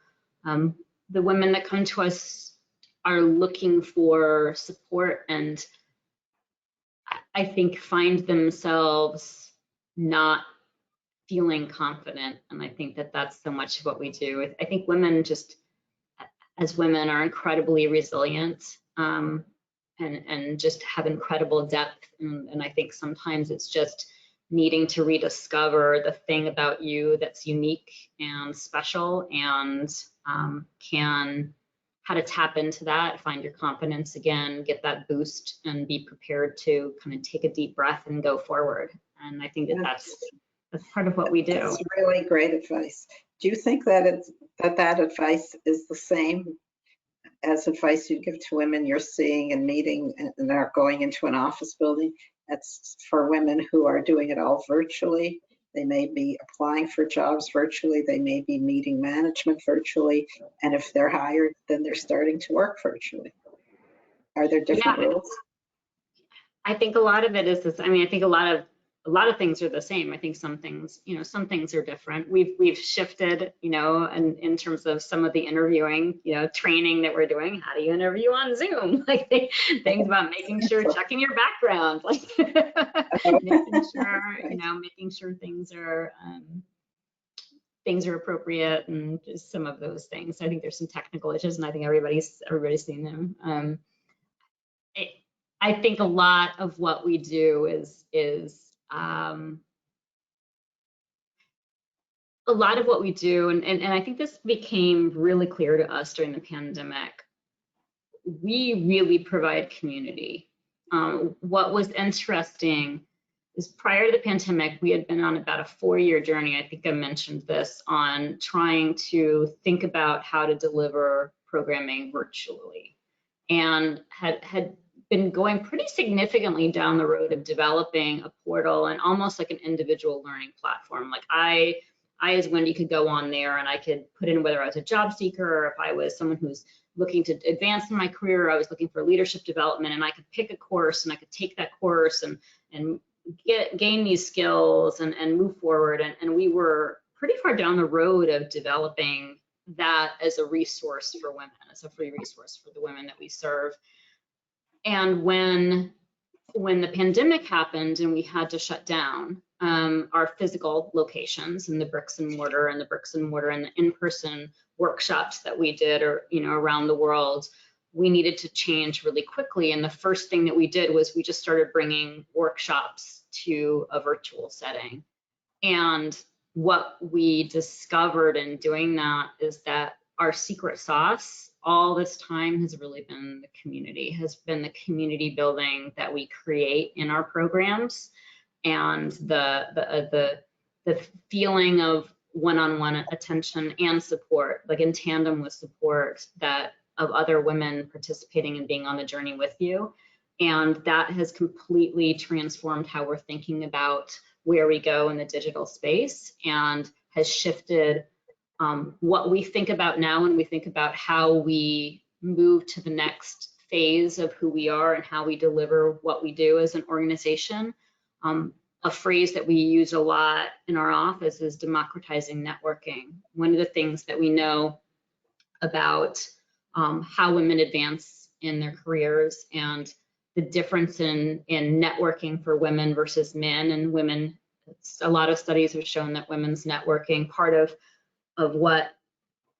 the women that come to us are looking for support, and I think find themselves not feeling confident. And I think that that's so much of what we do. I think women just, as women, are incredibly resilient, and just have incredible depth. And I think sometimes it's just needing to rediscover the thing about you that's unique and special, and how to tap into that, find your confidence again, get that boost, and be prepared to kind of take a deep breath and go forward. And I think that's part of what we do. That's really great advice. Do you think that that advice is the same as advice you give to women you're seeing and meeting and are going into an office building? That's for women who are doing it all virtually. They may be applying for jobs virtually. They may be meeting management virtually. And if they're hired, then they're starting to work virtually. Are there different rules? I think a lot of it is this. I mean, I think a lot a lot of things are the same. I think some things, some things are different. We've shifted, and in terms of some of the interviewing, training that we're doing. How do you interview on Zoom? Like things about making sure, checking your background, like making sure things are appropriate, and just some of those things. I think there's some technical issues, and I think everybody's seen them. I think a lot of what we do is a lot of what we do, and I think this became really clear to us during the pandemic. We really provide community. What was interesting is prior to the pandemic, we had been on about a 4-year journey. I think I mentioned this, on trying to think about how to deliver programming virtually, and had been going pretty significantly down the road of developing a portal and almost like an individual learning platform. Like I as Wendy could go on there and I could put in whether I was a job seeker or if I was someone who's looking to advance in my career, I was looking for leadership development, and I could pick a course and I could take that course and gain these skills and move forward. And we were pretty far down the road of developing that as a resource for women, as a free resource for the women that we serve. And when the pandemic happened and we had to shut down our physical locations and the bricks and mortar and the in-person workshops that we did, or around the world, we needed to change really quickly. And the first thing that we did was we just started bringing workshops to a virtual setting. And what we discovered in doing that is that our secret sauce all this time has really been the community, building that we create in our programs, and the feeling of one-on-one attention and support, like in tandem with support of other women participating and being on the journey with you. And that has completely transformed how we're thinking about where we go in the digital space, and has shifted what we think about now when we think about how we move to the next phase of who we are and how we deliver what we do as an organization. A phrase that we use a lot in our office is democratizing networking. One of the things that we know about how women advance in their careers and the difference in networking for women versus men, and women, a lot of studies have shown that women's networking, part of what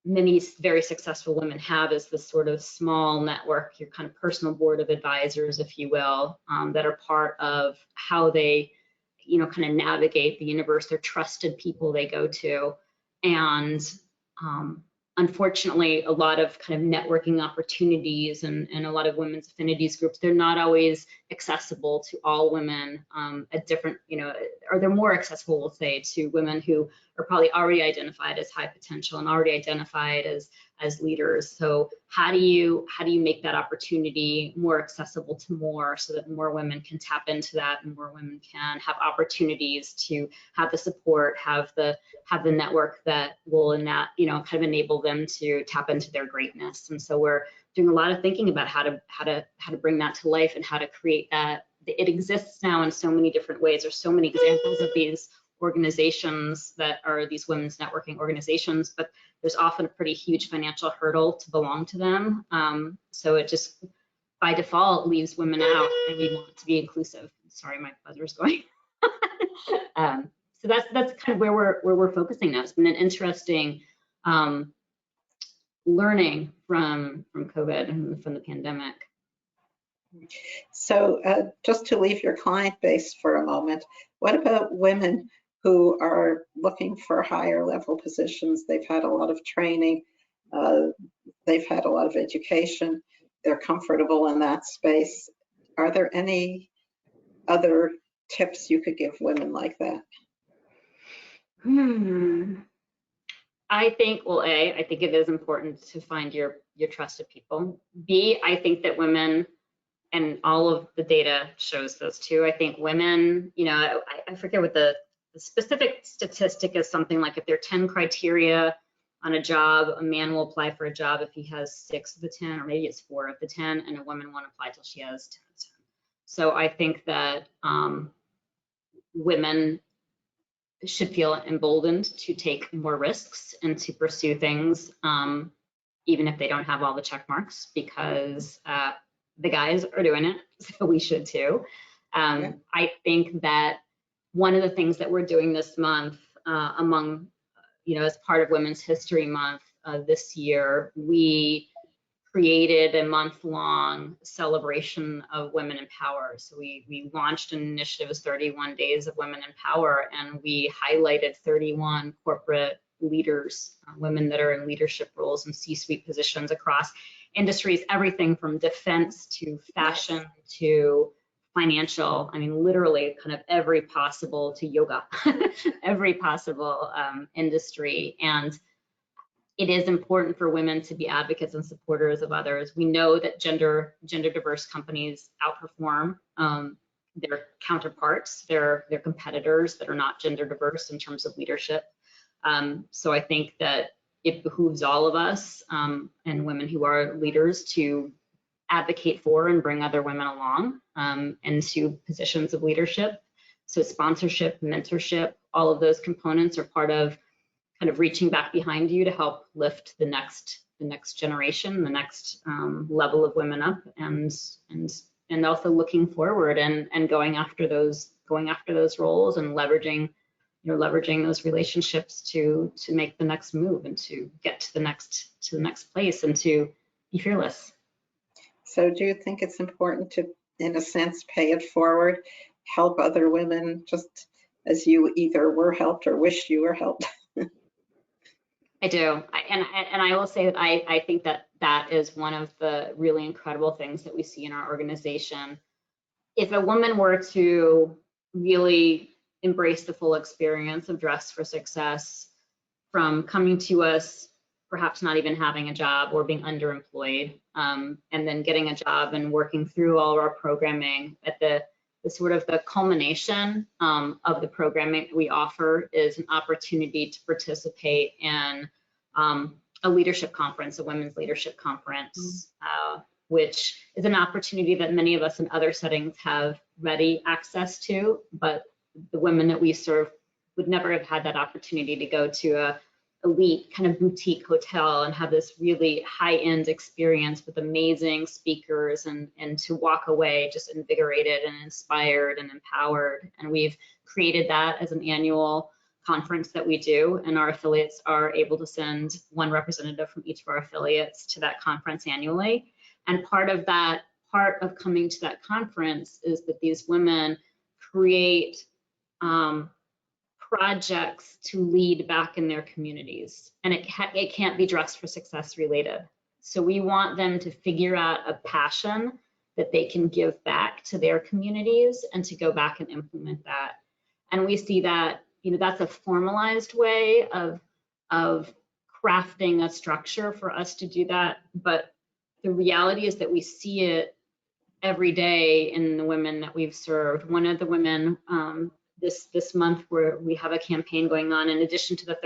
many very successful women have, is this sort of small network, your kind of personal board of advisors, if you will, that are part of how they, kind of navigate the universe. They're trusted people they go to. And unfortunately, a lot of kind of networking opportunities and a lot of women's affinities groups, they're not always accessible to all women at different, or they're more accessible, we'll say, to women who are probably already identified as high potential and already identified as leaders. So how do you make that opportunity more accessible to more, so that more women can tap into that and more women can have opportunities to have the support, have the network that will kind of enable them to tap into their greatness. And so we're doing a lot of thinking about how to bring that to life and how to create that. It exists now in so many different ways. There's so many examples of these organizations that are these women's networking organizations, but there's often a pretty huge financial hurdle to belong to them. So it just by default leaves women out, and we want to be inclusive. Sorry, my buzzer's going. So that's kind of where we're focusing now. It's been an interesting learning from COVID and from the pandemic. So just to leave your client base for a moment, what about women who are looking for higher level positions? They've had a lot of training, they've had a lot of education, they're comfortable in that space. Are there any other tips you could give women like that? I think, well, A, I think it is important to find your trusted people. B, I think that women, and all of the data shows this too, I think women, I forget what the specific statistic is, something like if there are 10 criteria on a job, a man will apply for a job if he has 6 of the 10, or maybe it's 4 of the 10, and a woman won't apply till she has 10 of 10. So I think that women should feel emboldened to take more risks and to pursue things, even if they don't have all the check marks, because the guys are doing it, so we should too. I think that one of the things that we're doing this month, as part of Women's History Month this year, we created a month-long celebration of women in power. So we launched an initiative, 31 Days of Women in Power, and we highlighted 31 corporate leaders, women that are in leadership roles and C-suite positions across industries, everything from defense to fashion to financial. I mean, literally kind of every possible, to yoga, every possible industry. And it is important for women to be advocates and supporters of others. We know that gender diverse companies outperform their counterparts, their competitors that are not gender diverse in terms of leadership. So I think that it behooves all of us and women who are leaders to advocate for and bring other women along into positions of leadership. So sponsorship, mentorship, all of those components are part of kind of reaching back behind you to help lift the next generation, the next level of women up, and also looking forward and going after those roles and leveraging those relationships to make the next move and to get to the next place and to be fearless. So do you think it's important to, in a sense, pay it forward, help other women just as you either were helped or wished you were helped? I do, and I will say that I think that is one of the really incredible things that we see in our organization. If a woman were to really embrace the full experience of Dress for Success, from coming to us, perhaps not even having a job or being underemployed, and then getting a job and working through all of our programming, at the sort of the culmination of the programming that we offer is an opportunity to participate in a leadership conference, a women's leadership conference, which is an opportunity that many of us in other settings have ready access to, but the women that we serve would never have had that opportunity to go to a elite kind of boutique hotel and have this really high-end experience with amazing speakers and to walk away just invigorated and inspired and empowered. And we've created that as an annual conference that we do, and our affiliates are able to send one representative from each of our affiliates to that conference annually. And part of coming to that conference is that these women create projects to lead back in their communities, and it can't be Dress for Success related. So we want them to figure out a passion that they can give back to their communities and to go back and implement that. And we see that, that's a formalized way of crafting a structure for us to do that. But the reality is that we see it every day in the women that we've served. One of the women this month, where we have a campaign going on, in addition to the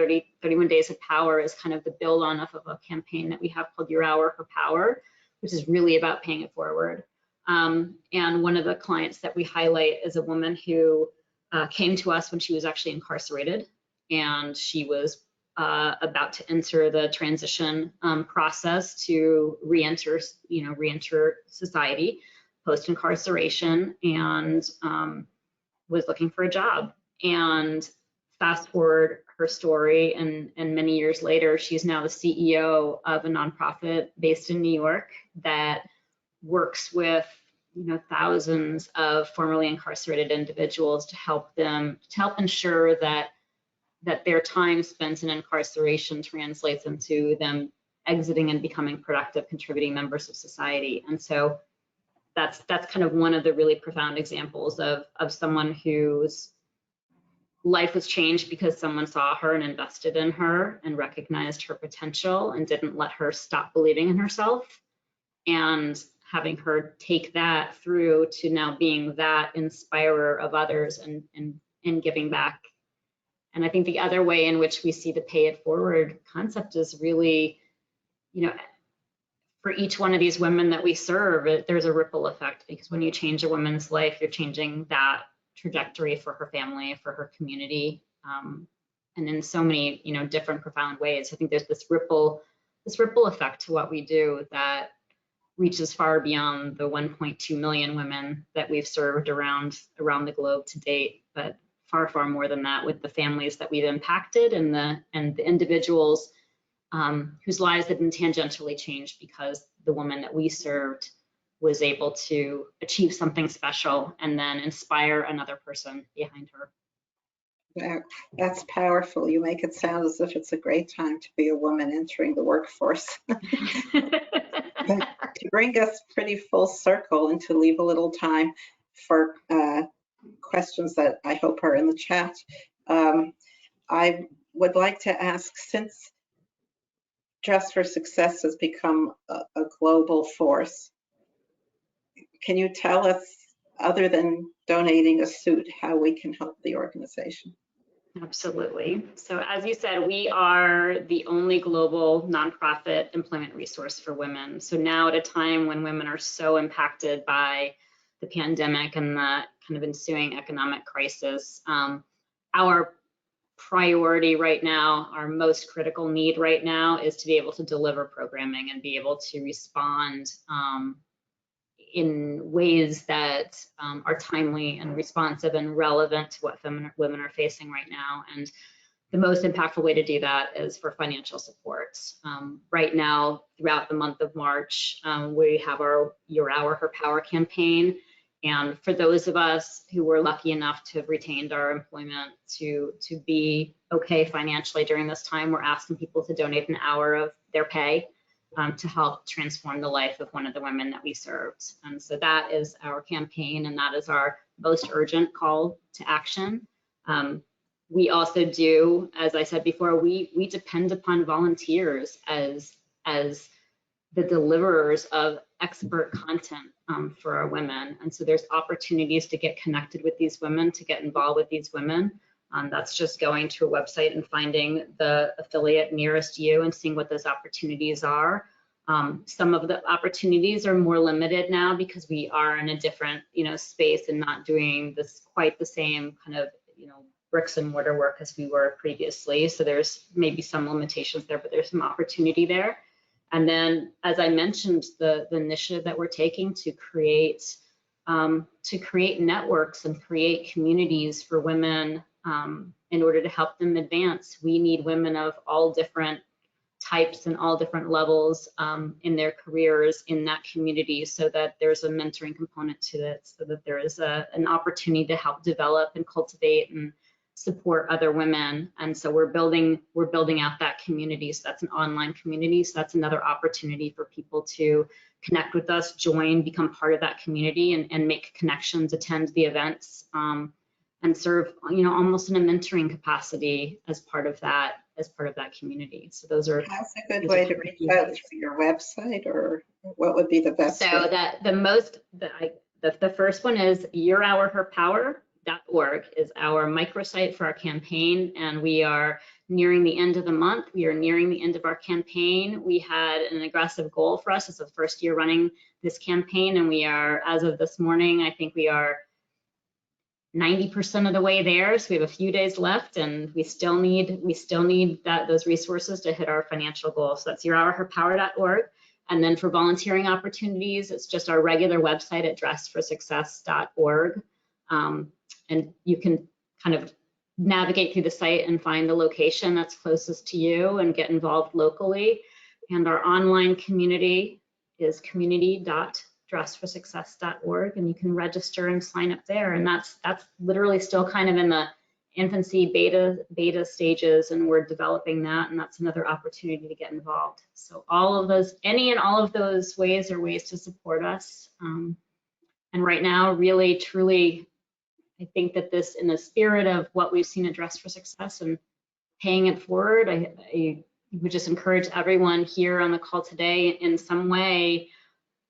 31 Days of Power, is kind of the build on of a campaign that we have called Your Hour for Power, which is really about paying it forward. And one of the clients that we highlight is a woman who came to us when she was actually incarcerated, and she was about to enter the transition process to re-enter society post-incarceration, and was looking for a job. And fast forward her story, and many years later, she's now the CEO of a nonprofit based in New York that works with thousands of formerly incarcerated individuals to help ensure that their time spent in incarceration translates into them exiting and becoming productive, contributing members of society. And so that's kind of one of the really profound examples of someone whose life was changed because someone saw her and invested in her and recognized her potential and didn't let her stop believing in herself, and having her take that through to now being that inspirer of others and giving back. And I think the other way in which we see the pay it forward concept is really, for each one of these women that we serve, there's a ripple effect, because when you change a woman's life, you're changing that trajectory for her family, for her community, and in so many, different profound ways. I think there's this ripple effect to what we do that reaches far beyond the 1.2 million women that we've served around the globe to date, but far, far more than that with the families that we've impacted and the individuals whose lives have been tangentially changed because the woman that we served was able to achieve something special and then inspire another person behind her. That's powerful. You make it sound as if it's a great time to be a woman entering the workforce. To bring us pretty full circle and to leave a little time for questions that I hope are in the chat, I would like to ask, since Dress for Success has become a global force, can you tell us, other than donating a suit, how we can help the organization? Absolutely. So as you said, we are the only global nonprofit employment resource for women. So now at a time when women are so impacted by the pandemic and the kind of ensuing economic crisis, our priority right now, our most critical need right now is to be able to deliver programming and be able to respond in ways that are timely and responsive and relevant to what women are facing right now. And the most impactful way to do that is for financial support. Right now, throughout the month of March, we have our Your Hour, Her Power campaign. And for those of us who were lucky enough to have retained our employment to be okay financially during this time, we're asking people to donate an hour of their pay to help transform the life of one of the women that we served. And so that is our campaign, and that is our most urgent call to action. We also do, as I said before, we depend upon volunteers as the deliverers of expert content for our women. And so there's opportunities to get connected with these women, to get involved with these women. That's just going to a website and finding the affiliate nearest you and seeing what those opportunities are. Some of the opportunities are more limited now because we are in a different, space and not doing this quite the same kind of, bricks and mortar work as we were previously. So there's maybe some limitations there, but there's some opportunity there. And then, as I mentioned, the initiative that we're taking to create networks and create communities for women in order to help them advance. We need women of all different types and all different levels in their careers in that community, so that there's a mentoring component to it, so that there is an opportunity to help develop and cultivate and support other women. And so we're building out that community. So that's an online community. So that's another opportunity for people to connect with us, join, become part of that community, and make connections, attend the events, and serve, almost in a mentoring capacity as part of that community. So those are. That's a good way to reach out to your website, or what would be the best? So the first one is yourhourherpower.org is our microsite for our campaign, and we are nearing the end of the month. We are nearing the end of our campaign. We had an aggressive goal for us. It's the first year running this campaign, and we are, as of this morning, I think we are 90% of the way there. So we have a few days left, and we still need those resources to hit our financial goal. So that's yourhourherpower.org. And then for volunteering opportunities, it's just our regular website at dressforsuccess.org. And you can kind of navigate through the site and find the location that's closest to you and get involved locally. And our online community is community.dressforsuccess.org, and you can register and sign up there. And that's literally still kind of in the infancy beta stages, and we're developing that, and that's another opportunity to get involved. So all of those, any and all of those ways are ways to support us. And right now, really, truly, I think that this, in the spirit of what we've seen at Dress for Success and paying it forward, I would just encourage everyone here on the call today in some way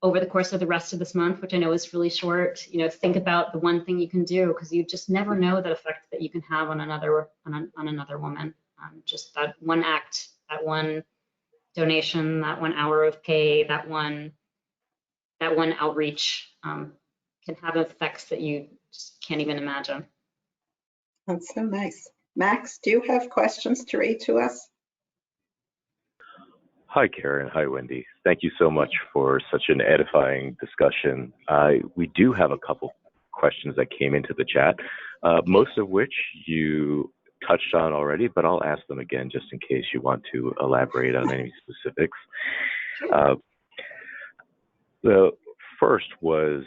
over the course of the rest of this month, which I know is really short, think about the one thing you can do, because you just never know the effect that you can have on another woman. Just that one act, that one donation, that 1 hour of pay, that one outreach can have effects that you just can't even imagine. That's so nice. Max, do you have questions to read to us? Hi, Karen. Hi, Wendy. Thank you so much for such an edifying discussion. We do have a couple questions that came into the chat, most of which you touched on already, but I'll ask them again just in case you want to elaborate on any specifics. The first was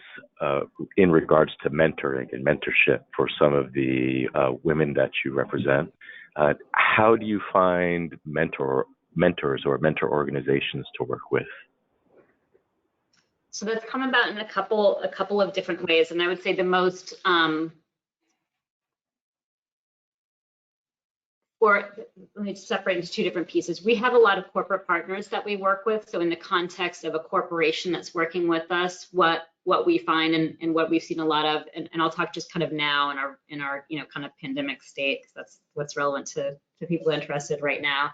in regards to mentoring and mentorship for some of the women that you represent. How do you find mentors or mentor organizations to work with? So that's come about in a couple of different ways, and I would say the most let me separate into two different pieces. We have a lot of corporate partners that we work with. So in the context of a corporation that's working with us, what we find and what we've seen a lot of, and I'll talk just kind of now in our kind of pandemic state, because that's what's relevant to people interested right now.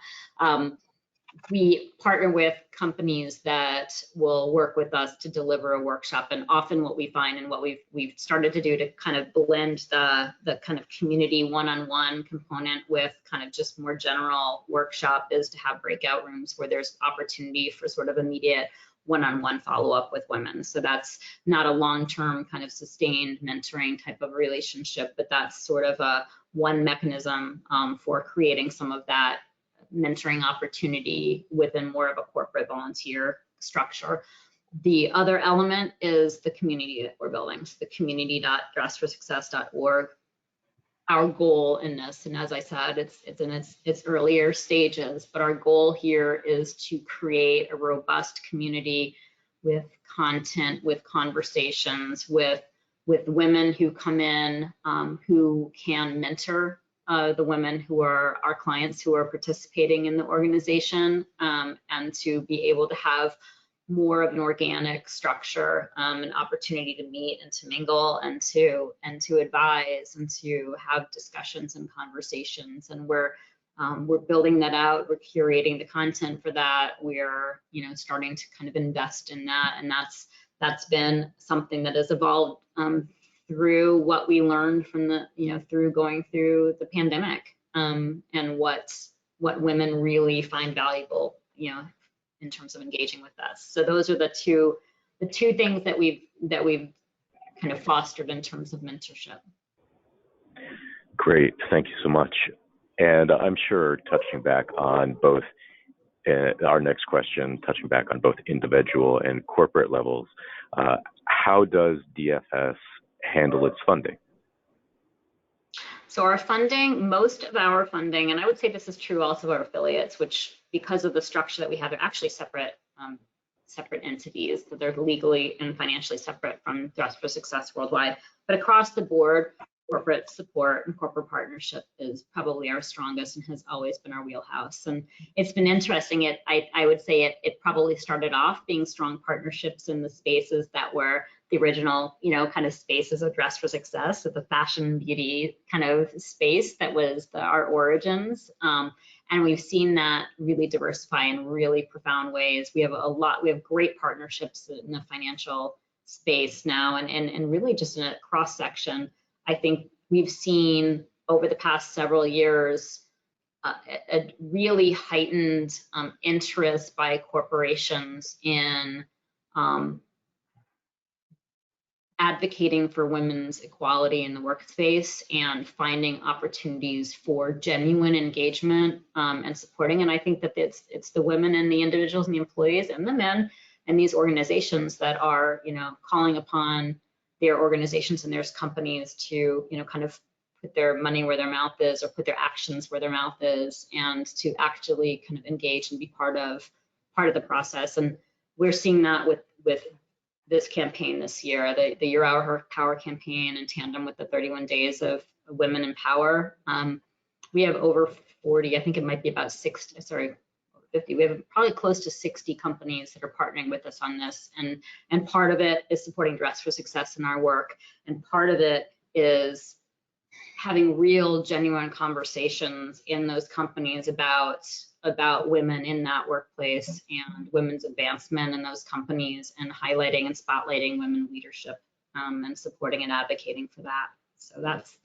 We partner with companies that will work with us to deliver a workshop, and often what we find and what we've started to do to kind of blend the kind of community one-on-one component with kind of just more general workshop is to have breakout rooms where there's opportunity for sort of immediate one-on-one follow-up with women. So that's not a long-term kind of sustained mentoring type of relationship, but that's sort of a one mechanism for creating some of that mentoring opportunity within more of a corporate volunteer structure. The other element is the community that we're building, so the community.dressforsuccess.org. Our goal in this, and as I said, it's in its earlier stages, but our goal here is to create a robust community with content, with conversations, with women who come in who can mentor the women who are our clients who are participating in the organization, and to be able to have more of an organic structure, an opportunity to meet and to mingle and to advise and to have discussions and conversations. And we're building that out. We're curating the content for that. We're starting to kind of invest in that, and that's been something that has evolved through what we learned from the through going through the pandemic, and what women really find valuable in terms of engaging with us. So those are the two things that we've kind of fostered in terms of mentorship. Great, thank you so much. And I'm sure touching back on both our next question, touching back on both individual and corporate levels, how does DFS handle its funding? So our funding, most of our funding, and I would say this is true also of our affiliates, which because of the structure that we have, they're actually separate entities, so they're legally and financially separate from Dress for Success Worldwide. But across the board, corporate support and corporate partnership is probably our strongest and has always been our wheelhouse. And it's been interesting. I would say it probably started off being strong partnerships in the spaces that were the original, kind of spaces of Dress for Success, so the fashion beauty kind of space that was our origins. And we've seen that really diversify in really profound ways. We have great partnerships in the financial space now, and really just in a cross section. I think we've seen over the past several years a really heightened interest by corporations in advocating for women's equality in the workspace and finding opportunities for genuine engagement and supporting. And I think that it's the women and the individuals and the employees and the men and these organizations that are, calling upon their organizations and their companies to, kind of put their money where their mouth is, or put their actions where their mouth is, and to actually kind of engage and be part of the process. And we're seeing that with this campaign this year, the Your Hour Power campaign, in tandem with the 31 days of Women in Power. We have over 40, I think it might be about 60, sorry, 50. We have probably close to 60 companies that are partnering with us on this. And part of it is supporting Dress for Success in our work. And part of it is having real, genuine conversations in those companies about women in that workplace and women's advancement in those companies, and highlighting and spotlighting women leadership and supporting and advocating for that. So that's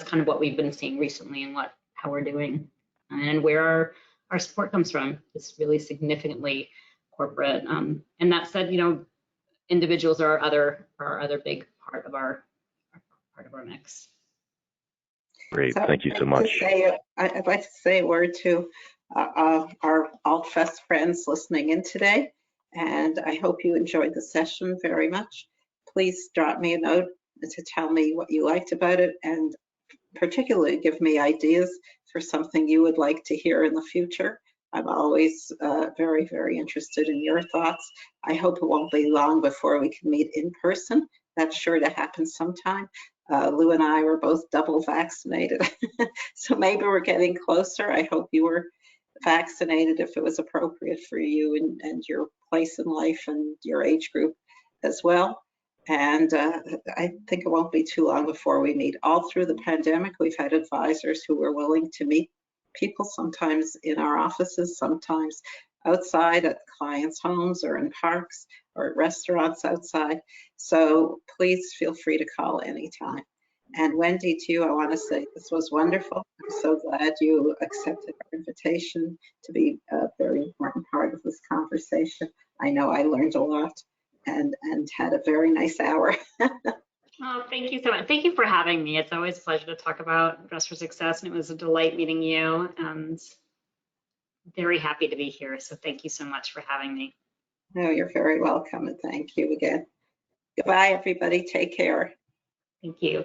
kind of what we've been seeing recently and how we're doing and where our support comes from. It's really significantly corporate. And that said, individuals are our other big part of our mix. Great, So thank you so much. I'd like to say a word to our Altfest friends listening in today, and I hope you enjoyed the session very much. Please drop me a note to tell me what you liked about it, and particularly give me ideas for something you would like to hear in the future. I'm always very, very interested in your thoughts. I hope it won't be long before we can meet in person. That's sure to happen sometime. Lou and I were both double vaccinated, so maybe we're getting closer. I hope you were vaccinated if it was appropriate for you and your place in life and your age group as well. And I think it won't be too long before we meet. All through the pandemic, we've had advisors who were willing to meet people, sometimes in our offices, sometimes outside at clients' homes or in parks or at restaurants outside. So please feel free to call anytime. And Wendy, to you, I want to say this was wonderful. I'm so glad you accepted our invitation to be a very important part of this conversation. I know I learned a lot and had a very nice hour. Oh, thank you so much. Thank you for having me. It's always a pleasure to talk about Dress for Success, and it was a delight meeting you, and very happy to be here. So thank you so much for having me. No, you're very welcome, and thank you again. Goodbye, everybody. Take care. Thank you.